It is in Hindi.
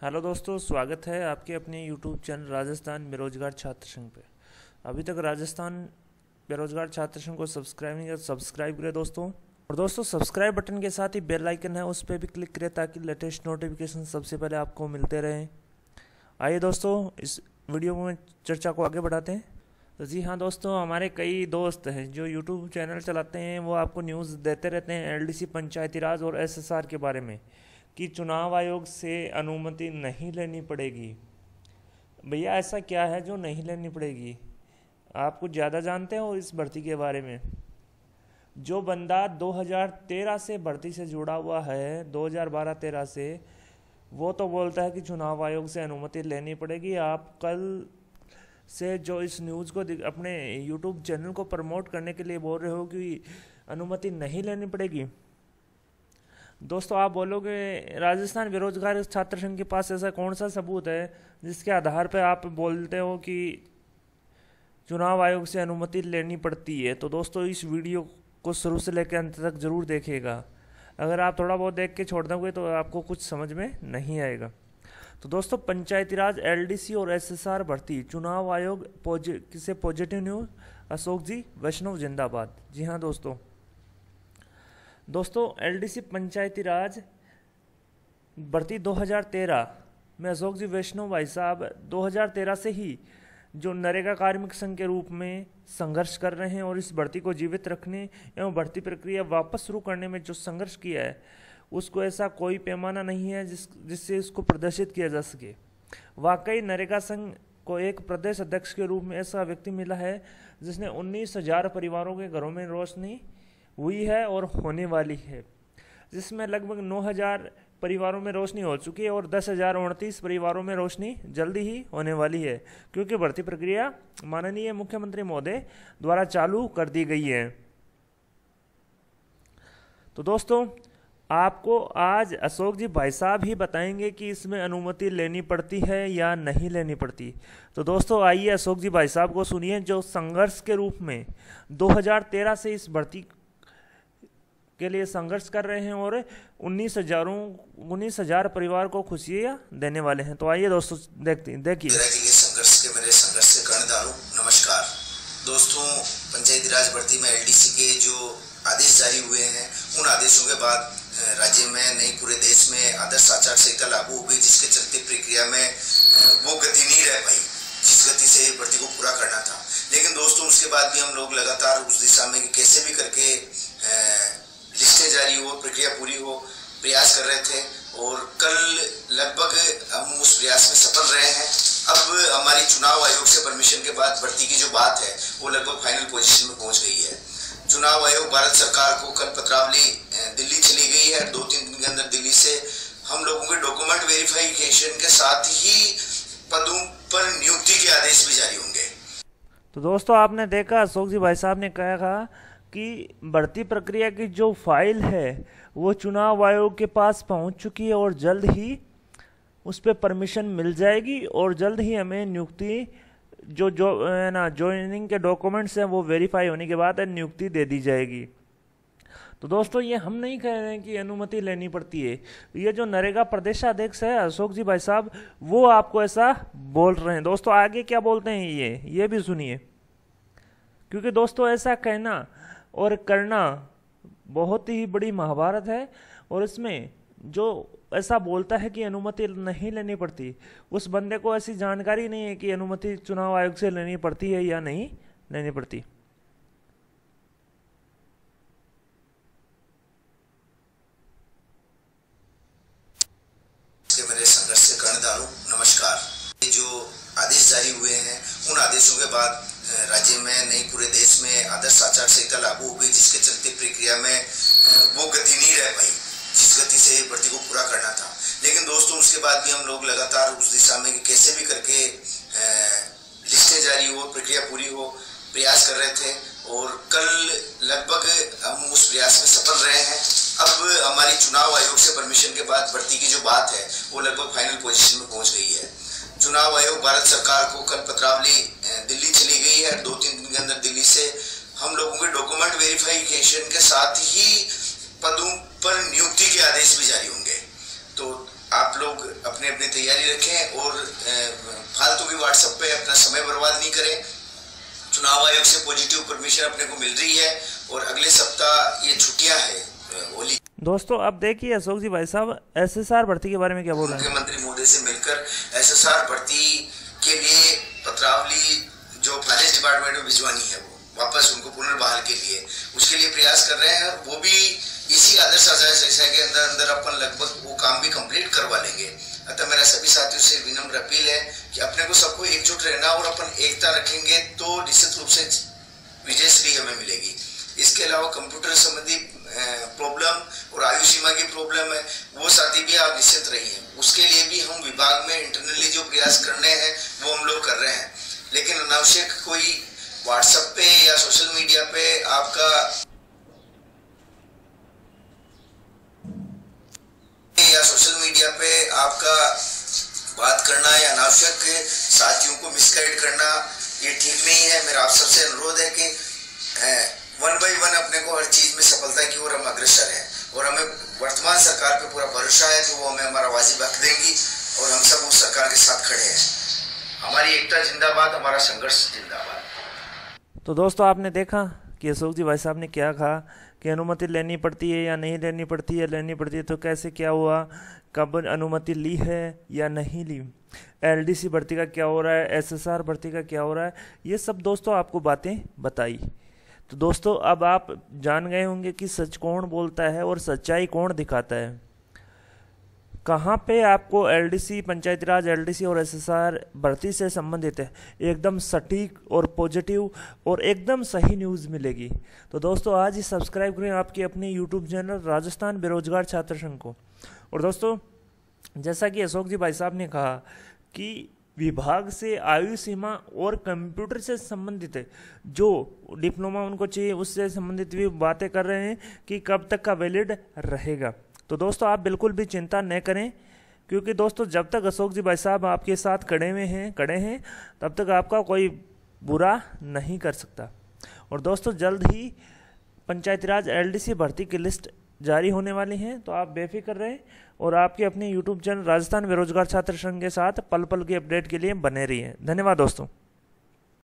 हेलो दोस्तों, स्वागत है आपके अपने यूट्यूब चैनल राजस्थान बेरोजगार छात्र संघ पे। अभी तक राजस्थान बेरोजगार छात्र संघ को सब्सक्राइब नहीं किया, सब्सक्राइब करें दोस्तों। और दोस्तों, सब्सक्राइब बटन के साथ ही बेल आइकन है, उस पर भी क्लिक करें ताकि लेटेस्ट नोटिफिकेशन सबसे पहले आपको मिलते रहें। आइए दोस्तों, इस वीडियो में चर्चा को आगे बढ़ाते हैं। तो जी हाँ दोस्तों, हमारे कई दोस्त हैं जो यूट्यूब चैनल चलाते हैं, वो आपको न्यूज़ देते रहते हैं एलडीसी, पंचायती राज और एसएसआर के बारे में कि चुनाव आयोग से अनुमति नहीं लेनी पड़ेगी। भैया, ऐसा क्या है जो नहीं लेनी पड़ेगी? आप कुछ ज़्यादा जानते हो इस भर्ती के बारे में? जो बंदा 2013 से भर्ती से जुड़ा हुआ है, 2012-13 से, वो तो बोलता है कि चुनाव आयोग से अनुमति लेनी पड़ेगी। आप कल से जो इस न्यूज़ को अपने यूट्यूब चैनल को प्रमोट करने के लिए बोल रहे हो कि अनुमति नहीं लेनी पड़ेगी। दोस्तों, आप बोलोगे राजस्थान बेरोजगार छात्र संघ के पास ऐसा कौन सा सबूत है जिसके आधार पर आप बोलते हो कि चुनाव आयोग से अनुमति लेनी पड़ती है? तो दोस्तों, इस वीडियो को शुरू से लेकर अंत तक जरूर देखिएगा। अगर आप थोड़ा बहुत देख के छोड़ दोगे तो आपको कुछ समझ में नहीं आएगा। तो दोस्तों, पंचायती राज, एलडीसी और एसएसआर भर्ती, चुनाव आयोग किसे पॉजिटिव न्यूज? अशोक जी वैष्णव जिंदाबाद। जी हाँ दोस्तों, एलडीसी पंचायती राज भर्ती 2013 में अशोक जी वैष्णव भाई साहब 2013 से ही जो नरेगा कार्मिक संघ के रूप में संघर्ष कर रहे हैं और इस भर्ती को जीवित रखने एवं भर्ती प्रक्रिया वापस शुरू करने में जो संघर्ष किया है, उसको ऐसा कोई पैमाना नहीं है जिससे इसको प्रदर्शित किया जा सके। वाकई नरेगा संघ को एक प्रदेश अध्यक्ष के रूप में ऐसा व्यक्ति मिला है जिसने 19,000 परिवारों के घरों में रोशनी हुई है और होने वाली है, जिसमें लगभग 9,000 परिवारों में रोशनी हो चुकी है और 10,029 परिवारों में रोशनी जल्दी ही होने वाली है, क्योंकि भर्ती प्रक्रिया माननीय मुख्यमंत्री महोदय द्वारा चालू कर दी गई है। तो दोस्तों, आपको आज अशोक जी भाई साहब ही बताएंगे कि इसमें अनुमति लेनी पड़ती है या नहीं लेनी पड़ती। तो दोस्तों, आइए अशोक जी भाई साहब को सुनिए, जो संघर्ष के रूप में 2013 से इस भर्ती के लिए संघर्ष कर रहे हैं और 19,000 परिवार को खुशियां देने वाले हैं। तो आइए दोस्तों, देखिए संघर्ष के मेरे संघर्ष से कर्णधार हूं। नमस्कार दोस्तों, पंचायती राज भर्ती में एलडीसी के जो आदेश जारी हुए हैं, उन आदेशों के बाद राज्य में नहीं पूरे देश में आदर्श आचार संहिता लागू हो गई, जिसके चलते प्रक्रिया में वो गति नहीं रह पाई जिस गति से भर्ती को पूरा करना था। लेकिन दोस्तों, उसके बाद भी हम लोग लगातार उस दिशा में कैसे भी करके लिस्टें जारी हो, प्रक्रिया पूरी हो, प्रयास कर रहे थे और कल लगभग हम उस प्रयास में सफल रहे हैं। अब हमारी चुनाव आयोग से परमिशन के बाद भर्ती की जो बात है वो लगभग फाइनल पोजीशन में पहुंच गई है। चुनाव आयोग भारत सरकार को कल पत्रावली दिल्ली चली गई है। 2-3 दिन के अंदर दिल्ली से हम लोगों के डॉक्यूमेंट वेरिफिकेशन के साथ ही पदों पर नियुक्ति के आदेश भी जारी होंगे। तो दोस्तों, आपने देखा अशोक जी भाई साहब ने कहा कि भर्ती प्रक्रिया की जो फाइल है वो चुनाव आयोग के पास पहुंच चुकी है और जल्द ही उस पर परमिशन मिल जाएगी और जल्द ही हमें नियुक्ति जो है ना, ज्वाइनिंग के डॉक्यूमेंट्स हैं वो वेरीफाई होने के बाद नियुक्ति दे दी जाएगी। तो दोस्तों, ये हम नहीं कह रहे हैं कि अनुमति लेनी पड़ती है। ये जो नरेगा प्रदेशाध्यक्ष है अशोक जी भाई साहब, वो आपको ऐसा बोल रहे हैं। दोस्तों, आगे क्या बोलते हैं ये भी सुनिए, क्योंकि दोस्तों ऐसा कहना और करना बहुत ही बड़ी महाभारत है। और इसमें जो ऐसा बोलता है कि अनुमति नहीं लेनी पड़ती, उस बंदे को ऐसी जानकारी नहीं है कि अनुमति चुनाव आयोग से लेनी पड़ती है या नहीं लेनी पड़ती। मेरे संघर्ष से कर्णधार हूं। नमस्कार। जो आदेश जारी हुए हैं, उन आदेशों के बाद राज्य में नहीं पूरे देश में आदर्श आचार संहिता लागू हो गई, जिसके चलते प्रक्रिया में वो गति नहीं रह पाई जिस गति से भर्ती को पूरा करना था। लेकिन दोस्तों, उसके बाद भी हम लोग लगातार उस दिशा में कैसे भी करके लिस्टें जारी हो, प्रक्रिया पूरी हो, प्रयास कर रहे थे और कल लगभग हम उस प्रयास में सफल रहे हैं। अब हमारी चुनाव आयोग से परमिशन के बाद भर्ती की जो बात है वो लगभग फाइनल पोजीशन में पहुंच गई है। चुनाव आयोग भारत सरकार को कल पत्रावली दिल्ली चली गई है। 2-3 दिन के अंदर दिल्ली से हम लोगों के डॉक्यूमेंट वेरिफिकेशन के साथ ही पदों पर नियुक्ति के आदेश भी जारी होंगे। तो आप लोग अपनी अपनी तैयारी रखें और फालतू की व्हाट्सएप पे अपना समय बर्बाद नहीं करें। चुनाव आयोग से पॉजिटिव परमिशन अपने को मिल रही है और अगले सप्ताह ये छुट्टियां है होली। दोस्तों अब देखिए अशोक जी भाई साहब एसएसआर भर्ती के बारे में क्या बोल रहे हैं। मुख्यमंत्री महोदय से मिलकर एसएसआर भर्ती के लिए पत्रावली जो फाइनेंस डिपार्टमेंट में भिजवानी है वो वापस उनको पुनर्बहाल के लिए उसके लिए प्रयास कर रहे हैं। वो भी इसी आदर्श आचार संहिता के अंदर अंदर अपन लगभग वो काम भी कंप्लीट करवा लेंगे। अतः मेरा सभी साथियों से विनम्र अपील है कि अपने को सबको एकजुट रहना और अपन एकता रखेंगे तो निश्चित रूप से विजयश्री हमें मिलेगी। इसके अलावा कंप्यूटर संबंधी प्रॉब्लम और आयु सीमा की प्रॉब्लम है वो साथी भी आप निश्चिंत रहिए। उसके लिए भी हम विभाग में इंटरनली जो प्रयास करने हैं वो हम लोग कर रहे हैं। लेकिन अनावश्यक कोई व्हाट्सएप पे या सोशल मीडिया पे आपका बात करना या अनावश्यक साथियों को मिसगाइड करना ये ठीक नहीं है। मेरा आप सबसे अनुरोध है कि वन बाय वन अपने को हर चीज में सफलता की ओर हम अग्रसर हैं और हमें वर्तमान सरकार पे पूरा भरोसा है तो वो हमें हमारा वाजिब हक देंगी और हम सब उस सरकार के साथ खड़े हैं। हमारी एकता जिंदाबाद, हमारा संघर्ष जिंदाबाद। तो दोस्तों आपने देखा कि अशोक जी भाई साहब ने क्या कहा कि अनुमति लेनी पड़ती है या नहीं लेनी पड़ती है, लेनी पड़ती है तो कैसे क्या हुआ, कब अनुमति ली है या नहीं ली, एलडीसी भर्ती का क्या हो रहा है, एसएसआर भर्ती का क्या हो रहा है, ये सब दोस्तों आपको बातें बताई। तो दोस्तों अब आप जान गए होंगे कि सच कौन बोलता है और सच्चाई कौन दिखाता है। कहाँ पे आपको एलडीसी, पंचायती राज एलडीसी और एसएसआर भर्ती से संबंधित है एकदम सटीक और पॉजिटिव और एकदम सही न्यूज़ मिलेगी। तो दोस्तों आज ही सब्सक्राइब करें आपके अपने यूट्यूब चैनल राजस्थान बेरोजगार छात्र संघ को। और दोस्तों जैसा कि अशोक जी भाई साहब ने कहा कि विभाग से आयु सीमा और कंप्यूटर से संबंधित जो डिप्लोमा उनको चाहिए उससे संबंधित भी बातें कर रहे हैं कि कब तक का वैलिड रहेगा। तो दोस्तों आप बिल्कुल भी चिंता न करें क्योंकि दोस्तों जब तक अशोक जी भाई साहब आपके साथ खड़े हैं तब तक आपका कोई बुरा नहीं कर सकता। और दोस्तों जल्द ही पंचायती राज एलडीसी भर्ती की लिस्ट जारी होने वाली हैं तो आप बेफिक्र रहें और आपके अपने यूट्यूब चैनल राजस्थान बेरोजगार छात्र संघ के साथ पल पल की अपडेट के लिए बने रहिए। धन्यवाद दोस्तों।